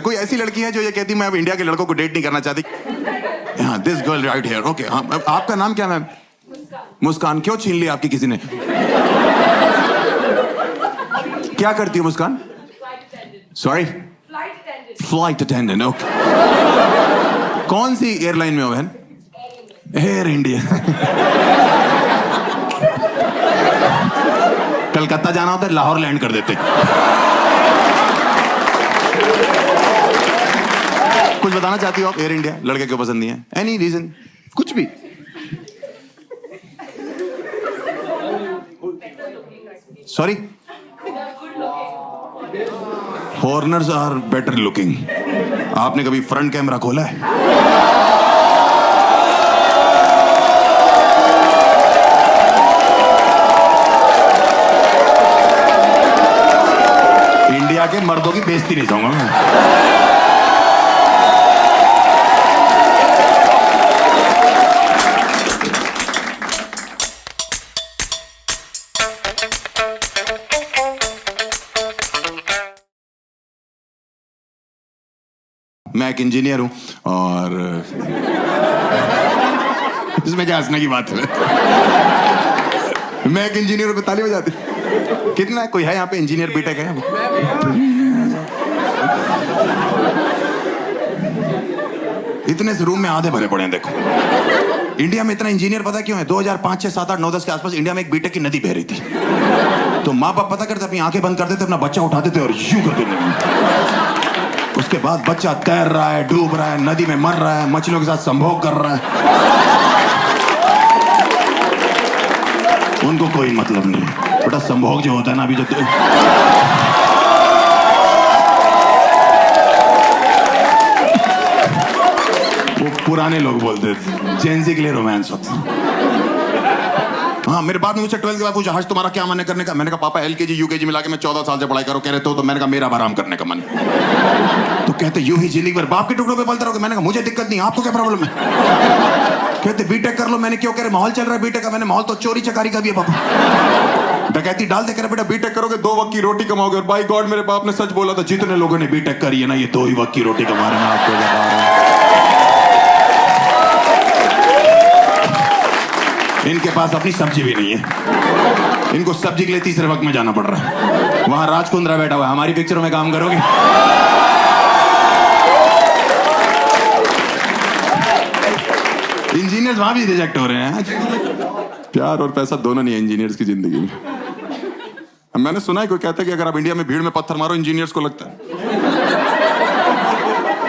कोई ऐसी लड़की है जो ये कहती मैं अब इंडिया के लड़कों को डेट नहीं करना चाहती? हाँ, this girl right here. Okay, हाँ, आपका नाम क्या मैम? मुस्कान। क्यों छीन ली आपकी किसी ने? क्या करती हो Muskaan? Sorry, flight attendant. Okay, कौन सी एयरलाइन में हो बहन? Air India. कलकत्ता जाना होता है, लाहौर लैंड कर देते। कुछ बताना चाहती हो आप? एयर इंडिया लड़के क्यों पसंद नहीं है? Any reason? कुछ भी? Sorry, foreigners are better looking. आपने कभी फ्रंट कैमरा खोला है? इंडिया के मर्दों की बेइज्जती नहीं चाहूंगा मैं। मैं एक इंजीनियर हूं और इसमें क्या हंसने की बात है? मैं एक इंजीनियर हूं, ताली बजाते। कितना है? कोई है यहाँ पे इंजीनियर बीटेक है? इतने से रूम में आधे भरे पड़े हैं। देखो, इंडिया में इतना इंजीनियर पता क्यों है? 2005, 6, 7, 8, 9, 10 के आसपास इंडिया में एक बीटेक की नदी बह रही थी। तो माँ बाप पता करते अपनी आंखें बंद कर देते, अपना बच्चा उठा देते और यूं कर देते। उसके बाद बच्चा तैर रहा है, डूब रहा है, नदी में मर रहा है, मछलियों के साथ संभोग कर रहा है। उनको कोई मतलब नहीं। बेटा संभोग जो होता है ना, अभी जो वो पुराने लोग बोलते थे, जेंजी के लिए रोमांस होता। हाँ, मेरे बाप ने मुझसे 12th के बाद पूछा, हर्ष तुम्हारा क्या मन है करने का? मैंने कहा पापा LKG UKG मिला के मैं 14 साल से पढ़ाई करूं। कह रहे तो मैंने कहा मेरा आराम करने का मन। तो कहते यूं ही जिंदगी भर बाप के टुकड़ों पे पलते रहोगे। मैंने कहा मुझे दिक्कत नहीं, आपको क्या प्रॉब्लम है? कहते बीटेक कर लो। मैंने क्यों? कह रहे माहौल चल रहा है बीटेक का। मैंने माहौल तो चोरी चकारी का भी है पापा। डकैती डाल दे। कह रहे बेटा बीटेक करोगे 2 वक्त की रोटी कमाओगे। और बाय गॉड मेरे बाप ने सच बोला था, जितने लोगों ने बीटेक करी है ना, ये 2 ही वक्त की रोटी कमा रहे हैं। आपको बता रहा हूं, इनके पास अपनी सब्जी भी नहीं है। इनको सब्जी के लिए तीसरे वक्त में जाना पड़ रहा है। वहां राजकुंद्रा बैठा हुआ है, हमारी पिक्चरों में काम करोगे? इंजीनियर्स वहां भी रिजेक्ट हो रहे हैं। प्यार और पैसा दोनों नहीं है इंजीनियर्स की जिंदगी में। मैंने सुना है कोई कहता है कि अगर आप इंडिया में भीड़ में पत्थर मारो इंजीनियर्स को लगता है।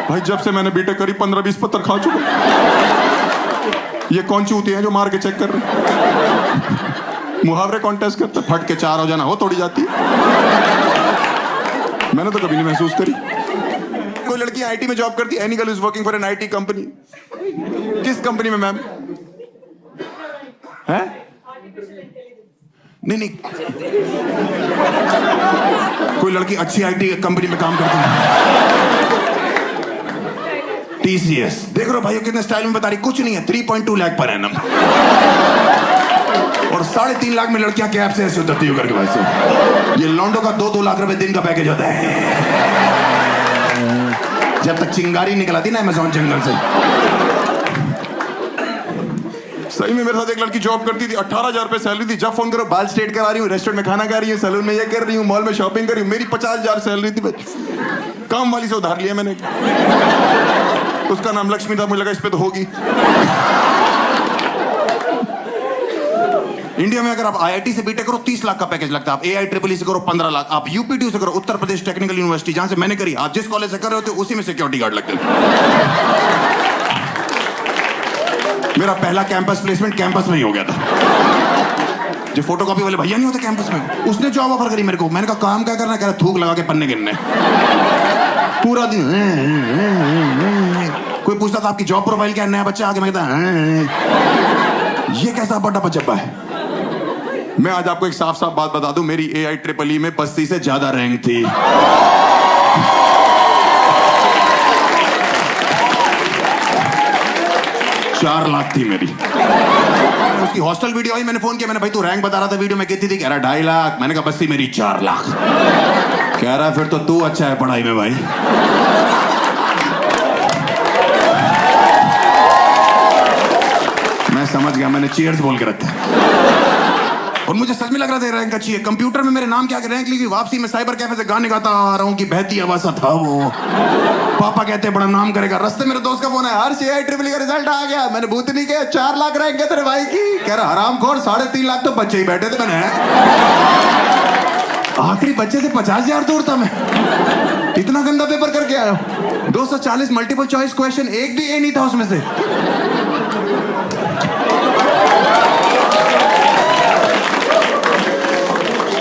भाई जब से मैंने बीटेक करी 15-20 पत्थर खा चुका। ये कौन चूती है जो मार के चेक कर रहे? मुहावरे कॉन्टेस्ट करते, फट के 4 हो जाना हो तोड़ी जाती। मैंने तो कभी नहीं महसूस करी। कोई लड़की IT में जॉब करती है। Any girl is working for an IT company. किस कंपनी में मैम? है? नहीं, कोई लड़की अच्छी IT कंपनी में काम करती है। TCS। देख रहे हो भाई कितने स्टाइल में बता रही। कुछ नहीं है, 3.2 लाख पर एनम। और 3.5 लाख में लड़कियां कैब से ऐसे उतरती हो करके भाई से। ये लॉन्डो का 2-2 लाख रुपए दिन का पैकेज होता है। जब तक चिंगारी निकल आती ना अमेज़न जंगल से। सही में मेरे साथ एक लड़की जॉब करती थी, 18,000 रुपए सैलरी थी। जब फोन करो बाल स्ट्रेट करा रही हूँ, रेस्टोरेंट में खाना खा रही हूँ, सैलून में ये कर रही हूँ, मॉल में शॉपिंग कर रही हूँ। मेरी 50,000 सैलरी थी। काम वाली से उधार लिया मैंने। उसका नाम लक्ष्मी था, मुझे लगा इस पे तो होगी। इंडिया में अगर आप IIT से बीटेक करो 30 लाख का पैकेज लगता है। आप AIEEE से करो 15 लाख। आप UPTU से करो, उत्तर प्रदेश टेक्निकल यूनिवर्सिटी, जहां से मैंने करी, आप जिस कॉलेज से कर रहे होते उसी में सिक्योरिटी गार्ड लगते हैं। मेरा पहला कैंपस प्लेसमेंट कैंपस में ही हो गया था। जो फोटोकॉपी वाले भैया नहीं होते कैंपस में, उसने जॉब ऑफर करी मेरे को। मैंने कहा काम क्या करना है? कह रहा थूक लगा के पन्ने गिनने। पूरा दिन कोई पूछता था आपकी जॉब प्रोफाइल क्या है? नया बच्चा आके मैं कहता ये कैसा बड़ा बच्चा है? मैं आज आपको एक साफ साफ बात बता दूं, मेरी AIEEE में 80 से ज्यादा रैंक थी। 4 लाख थी मेरी। उसकी हॉस्टल वीडियो आई, मैंने फोन किया, मैंने भाई तू रैंक बता रहा था वीडियो में कितनी थी? कह रहा 2.5 लाख। मैंने कहा बस थी मेरी 4 लाख। कह रहा फिर तो तू अच्छा है पढ़ाई में भाई। चीयर्स बोल के रखा है। और मुझे सच में लग रहा था रैंक अच्छी है। कंप्यूटर में मेरे नाम क्या रैंक लिखी, वापसी में साइबर कैफे से गाने गाता आ रहा हूँ कि बहती आवाज था वो। पापा कहते हैं बड़ा नाम करेगा। रास्ते मेरे दोस्त का फोन है, हर CI ट्रिपल का रिजल्ट आ गया। मैंने भूत नहीं किया, 4 लाख रैंक है तेरे भाई की। कह रहा हरामखोर, 3.5 लाख तो बच्चे ही बैठे थे। मैंने आखिरी बच्चे से 50,000 दूर था मैं। इतना गंदा पेपर करके आया। 240 मल्टीपल चॉइस क्वेश्चन, एक भी ए नहीं था उसमें से।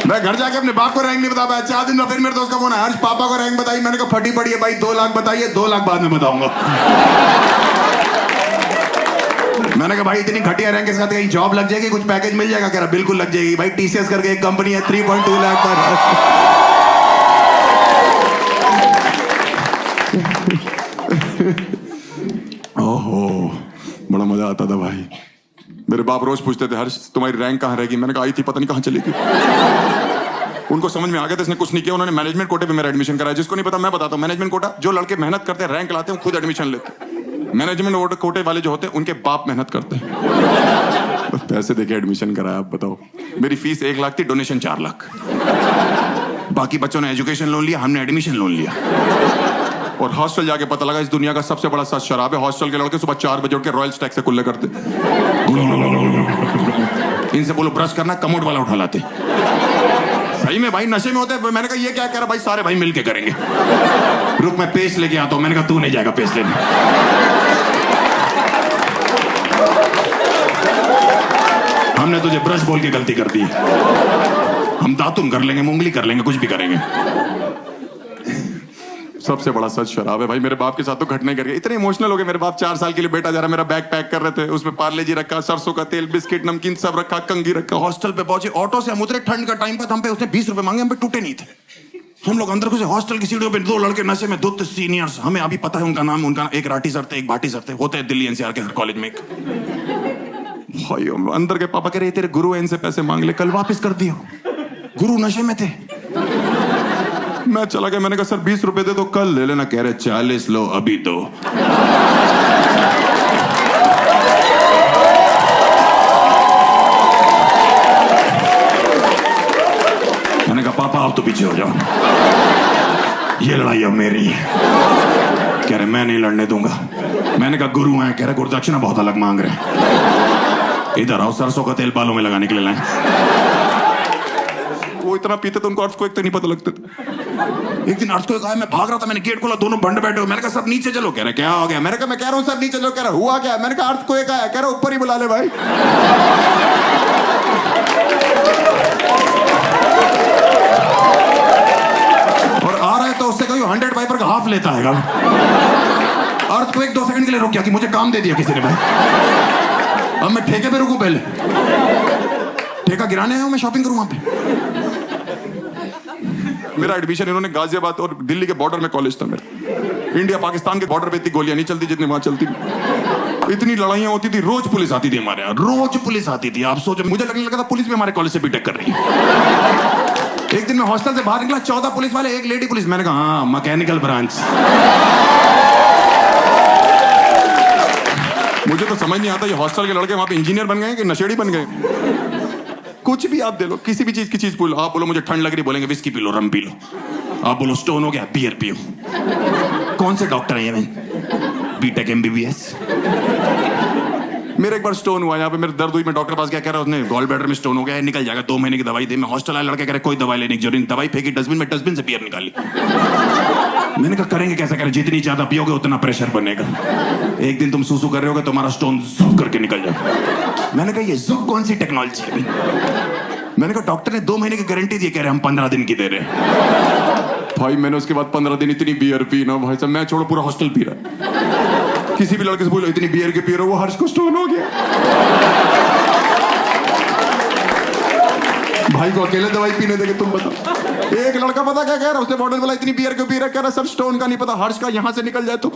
मैं घर जाके अपने बाप को रैंक नहीं बता पाया। 4 दिन में फिर मेरे दोस्त का फोन है, हर्ष पापा को रैंक बताई। मैंने कहा फटी पड़ी है भाई, 2 लाख बताइए, 2 लाख बाद में बताऊंगा। मैंने कहा भाई इतनी घटिया रैंक के साथ कहीं जॉब लग जाएगी, कुछ पैकेज मिल जाएगा? कह रहा बिल्कुल लग जाएगी भाई, TCS करके एक कंपनी है, 3.2 लाख पर। ओहो बड़ा मजा आता था भाई। मेरे बाप रोज पूछते थे, हर्ष तुम्हारी रैंक कहाँ रहेगी? मैंने कहा आई थी, पता नहीं कहाँ चली गई। उनको समझ में आ गया था इसने कुछ नहीं किया। उन्होंने मैनेजमेंट कोटे पे मेरा एडमिशन कराया। जिसको नहीं पता मैं बताता हूँ, मैनेजमेंट कोटा जो लड़के मेहनत करते हैं, रैंक लाते हैं, खुद एडमिशन लेते हैं। मैनेजमेंट कोटे वाले जो होते हैं उनके बाप मेहनत करते हैं। बस पैसे देके एडमिशन कराया। आप बताओ, मेरी फीस 1 लाख थी, डोनेशन 4 लाख। बाकी बच्चों ने एजुकेशन लोन लिया, हमने एडमिशन लोन लिया। और हॉस्टल जाके पता लगा इस दुनिया का सबसे बड़ा सच शराब है। हॉस्टल के लड़के सुबह 4 बजे उठ के रॉयल स्टैग से कुल्ले करते। इनसे बोलो ब्रश करना, कमोड वाला उठा लाते। सही में भाई नशे में होते हैं। मैंने कहा ये क्या कह रहा भाई, सारे भाई मिलके करेंगे। रुक मैं पेस्ट लेके आता हूं। मैंने कहा तू नहीं जाएगा पेस्ट लेने। हमने तुझे ब्रश बोल के गलती कर दी। हम दातुन कर लेंगे, मुंगली कर लेंगे, कुछ भी करेंगे। सबसे बड़ा सच शराब है भाई। मेरे बाप के साथ तो घटने कर गए। इतने इमोशनल हो गए मेरे बाप। 4 साल के लिए बेटा जा रहा, मेरा बैग पैक कर रहे थे, उसमें पार्ले जी रखा, सरसों का तेल, बिस्किट, नमकीन सब रखा, कंगी रखा। हॉस्टल पे पहुंचे, ऑटो से हम उतरे, ठंड का टाइम पर हम पे उसने 20 रुपए मांगे, हम पे टूटे नहीं थे। हम लोग अंदर घुसे, हॉस्टल की सीढ़ियों पे 2 लड़के नशे में, 2 सीनियर्स, हमें अभी पता है उनका नाम। उनका एक राठी सर थे, एक भाटी सर थे, होते हैं दिल्ली NCR के हर कॉलेज में। भाई अंदर के पापा कह रहे तेरे गुरु हैं, इनसे पैसे मांग ले, कल वापस कर दियो। गुरु नशे में थे। मैं चला गया। मैंने कहा सर 20 रुपए दे दो, कल ले लेना। कह रहे 40 लो, अभी दो। मैंने कहा पापा आप तो पीछे हो जाओ, ये लड़ाई अब मेरी है। कह रहे मैं नहीं लड़ने दूंगा। मैंने कहा गुरु हैं। कह रहे गुरुदक्षिणा बहुत अलग मांग रहे। इधर आओ, सरसों का तेल बालों में लगाने के लिए लाए। वो इतना पीते तो उनको अर्थक्वेक तो नहीं पता लगते थे। एक दिन अर्थक्वेक आया, मैं भाग रहा था, मैंने गेट खोला, दोनों बंड बैठे हो। मैंने कहा सब नीचे चलो। कह रहे क्या हो गया? मैंने कहा मैं कह रहा हूँ सब नीचे चलो। कह रहा हुआ क्या? मैंने कहा अर्थक्वेक आया। कह रहा ऊपर ही बुला ले भाई। और आ रहा है तो उससे कहीं 100 वाइपर का हाफ लेता है। अर्थक्वेक 2 सेकंड के लिए रुक गया कि मुझे काम दे दिया किसी ने भाई। अब मैं ठेके पे रुकूं? पहले ठेका गिराने आया हूं, मैं शॉपिंग करूं वहां पे। मेरा एडमिशन इन्होंने गाजियाबाद और दिल्ली के बॉर्डर में कॉलेज था मेरा। इंडिया पाकिस्तान के बॉर्डर पे इतनी गोलियां नहीं चलती जितनी वहां चलती। इतनी लड़ाइयां होती थी, रोज पुलिस आती थी हमारे यहाँ, रोज पुलिस आती थी। आप सोचो, मुझे लगने लगा था पुलिस भी हमारे कॉलेज से बीटेक कर रही है। एक दिन मैं हॉस्टल से बाहर निकला, 14 पुलिस वाले, एक लेडी पुलिस। मैंने कहा हाँ मैकेनिकल ब्रांच। मुझे तो समझ नहीं आता ये हॉस्टल के लड़के वहां पे इंजीनियर बन गए कि नशेड़ी बन गए। कुछ भी आप दे लो, किसी भी चीज की चीज बोलो। आप बोलो मुझे ठंड लग रही, बोलेंगे विस्की पी लो, रम पी लो। आप बोलो स्टोन हो गया, बियर पियो। कौन से डॉक्टर है ये? मैं बीटेक MBBS। मेरे एक बार स्टोन हुआ यहाँ पे, मेरे दर्द हुई, मैं डॉक्टर पास गया। कह रहा उसने गॉल ब्लैडर में स्टोन हो गया है, निकल जाएगा, 2 महीने की दवाई दे। मैं हॉस्टल आया, लड़के कह रहे कोई दवाई लेने की जरूरत नहीं। दवाई फेंकी डस्टबिन में, डस्टबिन से बियर निकाली। मैंने कहा करेंगे कैसे? कह रहे जितनी ज्यादा पियोगे उतना प्रेशर बनेगा। एक दिन तुम सूसू कर रहे होगे, तुम्हारा स्टोन जुक करके निकल जाएगा। मैंने कहा ये जुक कौन सी टेक्नोलॉजी है? मैंने कहा डॉक्टर ने 2 महीने की गारंटी दी। कह रहे हम 15 दिन की दे रहे हैं। भाई मैंने उसके बाद 15 दिन इतनी बियर पी ना भाई साहब, मैं छोड़ो पूरा हॉस्टल पी रहा। किसी भी लड़के से बोलो इतनी बियर के पी रहे हो, वो हर्ष को स्टोन हो गया। भाई को अकेले दवाई पीने देंगे तुम बताओ। एक लड़का पता क्या कह रहा, उसने वार्डन बोला इतनी बियर क्यों पी रहा? कह रहा सर स्टोन का नहीं पता, हर्ष का यहां से निकल जाए तो।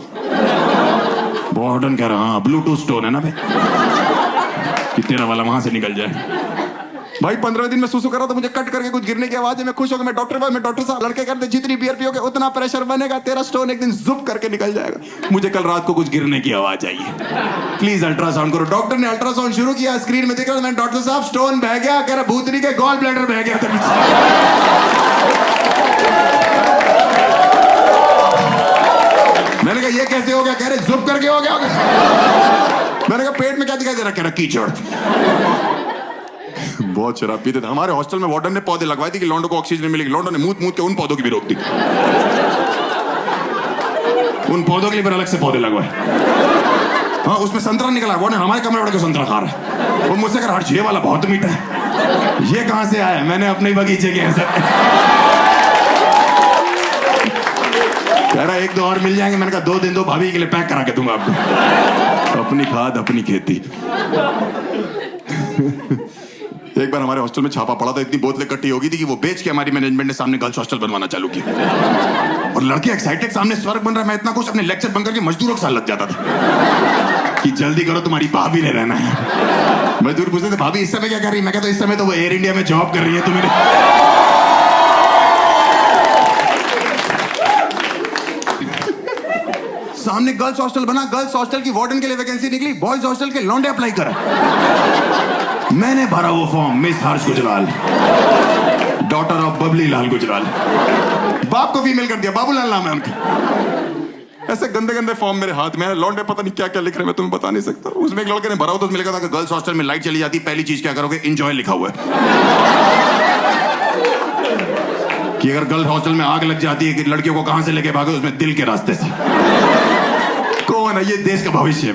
वार्डन कह रहा हाँ ब्लूटूथ स्टोन है ना भाई, कि तेरा वाला वहां से निकल जाए। भाई 15 दिन में सुसु करा तो मुझे कट करके कुछ गिरने की आवाज है। मैं खुश हो गया, मैं डॉक्टर साहब लड़के करते जितनी बियर पियोगे उतना प्रेशर बनेगा, तेरा स्टोन एक दिन जुप करके निकल जाएगा। मुझे कल रात को कुछ गिरने की आवाज आई है, प्लीज अल्ट्रासाउंड करो। डॉक्टर ने अल्ट्रासाउंड शुरू किया, स्क्रीन में देखा मैंने, डॉक्टर साहब स्टोन बह गया। कह रहा भूतनी के गॉल ब्लैडर बह गया था। मैंने कहा ये कैसे हो गया? कह रहे जुप करके हो गया। मैंने कहा पेट में क्या दिखाई दे रहा? कह रहा कीचड़। बहुत शराब पीते थे। हमारे हॉस्टल में वार्डन ने पौधे लगवाए थे कि लौंडों को ऑक्सीजन मिलेगी। लौंडों ने मूत के उन पौधों की भी रोक दी। उन पौधों के लिए फिर अलग से पौधे लगवाए। हाँ, उसमें संतरा निकला। वार्डन हमारे कमरे वाले को संतरा खा रहा है। वो मुझसे कह रहा ये वाला बहुत मीठा है। ये कहां से आया? मैंने अपने ही बगीचे के ऐसे। कह रहा एक दो और मिल जाएंगे। मैंने कहा 2 दिन दो, भाभी के लिए पैक करा के दूंगा आपको। अपनी खाद अपनी खेती। एक बार हमारे हॉस्टल में छापा पड़ा था, इतनी बोतलें इकट्ठी हो गई थी कि वो बेच के हमारी मैनेजमेंट ने सामने गर्ल्स हॉस्टल बनवाना चालू किया। और लड़के एक्साइटेड, सामने स्वर्ग बन रहा है। मैं इतना कुछ अपने लेक्चर बंद करके मजदूरों के साथ लग जाता था कि जल्दी करो तुम्हारी भाभी ने रहना है। मजदूर पूछते थे भाभी इस समय क्या कर रही है? मैं कहता इस समय तो वो एयर इंडिया में जॉब कर रही है। तो मेरे सामने गर्ल्स हॉस्टल बना, गर्ल्स हॉस्टल की वार्डन के लिए वैकेंसी निकली, बॉयज हॉस्टल के लौंडे अप्लाई करा। मैंने भरा वो form, miss Harsh Gujral, daughter of Babli Lal Gujral. बाप को फीमेल कर दिया, बाबूलाल नाम है उनका। ऐसे गंदे गंदे फॉर्म मेरे हाथ में है। लौंडे पता नहीं क्या क्या लिख रहे हैं, मैं तुम्हें बता नहीं सकता। उसमें एक लड़के ने भरा हो तो उसमें लिखा था कि गर्ल्स हॉस्टल में लाइट चली जाती, पहली चीज क्या करोगे? एंजॉय लिखा हुआ है कि अगर गर्ल्स हॉस्टल में आग लग जाती है कि लड़कियों को कहां से लेके भागे? उसमें दिल के रास्ते से। कौन है ये? देश का भविष्य है।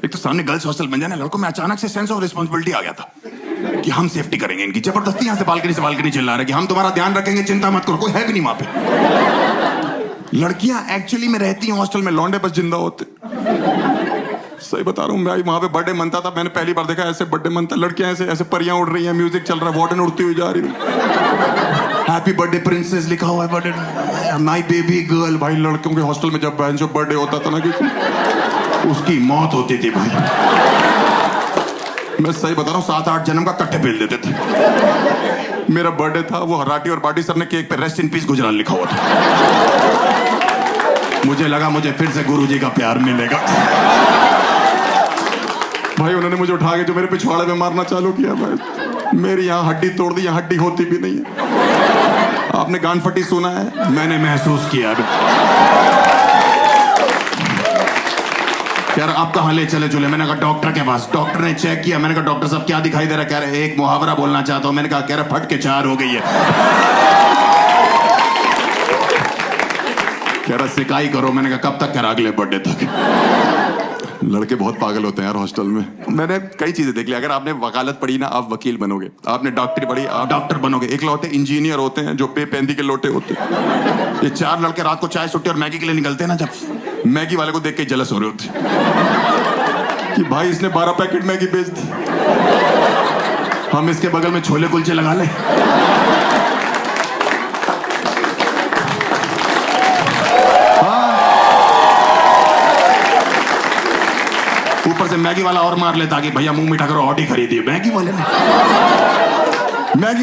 एक तो सामने गर्ल्स हॉस्टल बन जाने, लड़कों में अचानक से सेंस ऑफ रिस्पांसिबिलिटी आ गया था कि हम सेफ्टी करेंगे इनकी। जबरदस्ती यहां से बालकनी चिल्ला रहे कि हम तुम्हारा ध्यान रखेंगे, चिंता मत करो। कोई है भी नहीं वहां पे। लड़कियां एक्चुअली में रहती हैं हॉस्टल में, लौंडे बस जिंदा होते। सही बता रहा हूँ। मैं वहां पे बर्थडे मनता था, मैंने पहली बार देखा ऐसे बर्थडे मनता। लड़कियां ऐसे ऐसे परियां उड़ रही हैं, म्यूजिक चल रहा है, वार्डन उड़ती हुई जा रही है, हैप्पी बर्थडे प्रिंसेस लिखा हुआ है, बर्थडे माय बेबी गर्ल। भाई लड़कों के हॉस्टल में जब बहन जो बर्थडे होता था ना कि उसकी मौत होती थी भाई। मैं सही बता रहा हूँ, 7-8 जन्म का कट्ठे पेल देते थे। मेरा बर्थडे था, वो हराटी और बाटी सर ने केक पे रेस्ट इन पीस गुजराल लिखा हुआ था। मुझे लगा मुझे फिर से गुरुजी का प्यार मिलेगा। भाई उन्होंने मुझे उठा के जो मेरे पिछवाड़े में मारना चालू किया। भाई मेरी यहाँ हड्डी तोड़ दी, यहाँ हड्डी होती भी नहीं है। आपने गान फटी सुना है? मैंने महसूस किया। यार आप कहाँ ले चले? मैंने कहा डॉक्टर के पास। डॉक्टर ने चेक किया। मैंने कहा डॉक्टर साहब क्या दिखाई दे रहा है? कह रहे एक मुहावरा बोलना चाहता हूं। मैंने कहा कह रहे फट के 4 हो गई है। कह रहा सिकाई करो। मैंने कहा कब तक? करा अगले बर्थडे तक। लड़के बहुत पागल होते हैं यार हॉस्टल में। मैंने कई चीजें देख ली। अगर आपने वकालत पढ़ी ना, आप वकील बनोगे। आपने डॉक्टरी पढ़ी, आप डॉक्टर बनोगे। एक लौटे इंजीनियर होते हैं जो पेंदी के लोटे होते हैं। ये 4 लड़के रात को चाय सुट्टी और मैगी के लिए निकलते हैं ना, जब मैगी वाले को देख के जलस हो रहे होते कि भाई इसने 12 पैकेट मैगी बेच दी, हम इसके बगल में छोले कुलचे लगा ले। ऊपर से मैगी वाला और मार लेता कि भैया मुंह मीठा करो, ऑडी खरीदिए। मैगी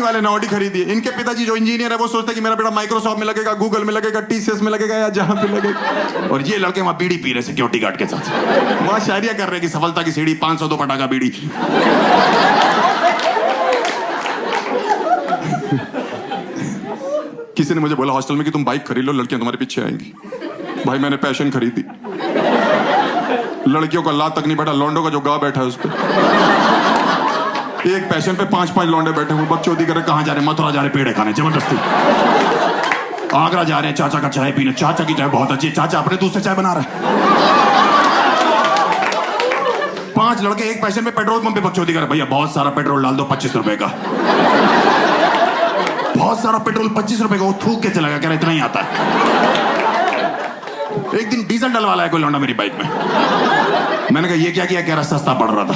वाले ने ऑडी खरीदी। इनके पिताजी जो इंजीनियर है वो सोचते कि मेरा बेटा माइक्रोसॉफ्ट में लगेगा, गूगल में लगेगा, टीसीएस में लगेगा या जहां पे लगेगा। और ये लड़के वहां बीड़ी पी रहे सिक्योरिटी गार्ड के साथ। वहां शायरिया कर रहे कि सफलता की सीढ़ी 500 पटाखा बीड़ी। किसी ने मुझे बोला हॉस्टल में कि तुम बाइक खरीद लो, लड़कियां तुम्हारे पीछे आएंगी। भाई मैंने पैशन खरीदी। लड़कियों का लात तक नहीं बैठा, लौंडों का जो गा बैठा है उस पर। एक पैशन पे 5-5 लौंडे बैठे हुए, बकचोदी करे। कहां जा रहे? मथुरा जा रहे पेड़े खाने, जबरदस्ती। आगरा जा रहे हैं चाचा का चाय पीने। चाचा की चाय बहुत अच्छी, चाचा अपने दूध से चाय बना रहा है। 5 लड़के एक पैशन पे पेट्रोल पंप पे बकचोदी करे। भैया बहुत सारा पेट्रोल डाल दो, 25 रुपए का। बहुत सारा पेट्रोल 25 रुपए का। वो थूक के चला गया, कह रहा इतना ही आता है। एक दिन डीजल डलवा लाया कोई लौंडा मेरी बाइक में। मैंने कहा ये क्या किया? कह रहा सस्ता पड़ रहा था।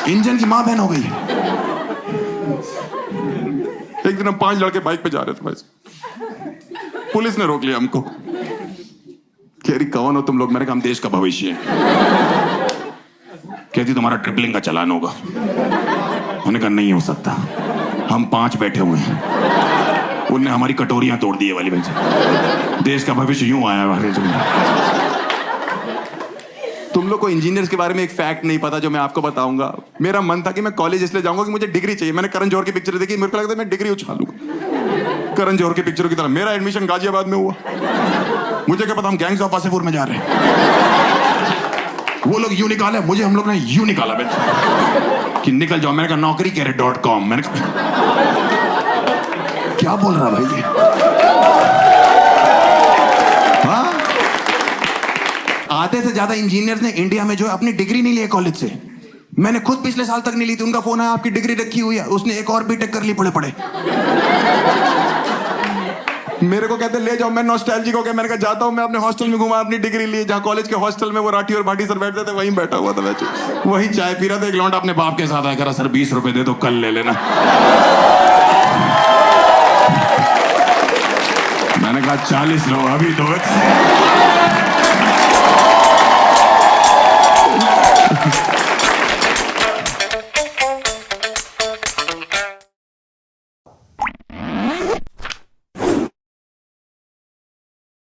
इंजन की मां बहन हो गई। एक दिन हम 5 लड़के बाइक पे जा रहे थे भाई, पुलिस ने रोक लिया हमको। कह रही कौन हो तुम लोग? मैंने कहा हम देश का भविष्य है। कहती तुम्हारा ट्रिपलिंग का चालान होगा। मैंने कहा नहीं हो सकता, हम 5 बैठे हुए हैं। उनने हमारी कटोरियां तोड़ दी है वाली बेंच। देश का भविष्य यूं आया हमारे जो। तुम लोग को इंजीनियर्स के बारे में एक फैक्ट नहीं पता जो मैं आपको बताऊंगा। मेरा मन था कि मैं कॉलेज इसलिए जाऊंगा कि मुझे डिग्री चाहिए। मैंने करण जौहर की पिक्चर देखी, मेरे को लगता है मैं डिग्री उछालूंगा करण जौहर की पिक्चरों की तरह। मेरा एडमिशन गाजियाबाद में हुआ। मुझे क्या पता हम गैंग्स ऑफ वासेपुर में जा रहे हैं। वो लोग यूं निकाले, मुझे हम लोग ने यूं निकाला बेंच कि निकल जाओ। मैंने कहा नौकरी .com। मैंने कहा क्या बोल रहा भाई ये? हाँ? आधे से ज्यादा इंजीनियर्स ने इंडिया में जो है अपनी डिग्री नहीं ली कॉलेज से। मैंने खुद पिछले साल तक नहीं ली थी। उनका फोन आया आपकी डिग्री रखी हुई है। उसने एक और बीटेक कर ली पड़े पड़े। मेरे को कहते ले जाओ, मैं नॉस्टैल्जिक हो गया। मैंने कहा जाता हूं, मैं अपने हॉस्टल में घुमा अपनी डिग्री लिए, जहां कॉलेज के हॉस्टल में वो राठी और भाटी सर बैठते थे, वहीं बैठा हुआ था। वही चाय पी रहा था। एक लौंडा अपने बाप के साथ आया, करा सर 20 रुपए दे दो, कल ले लेना। मैंने कहा 40 लो, अभी दो।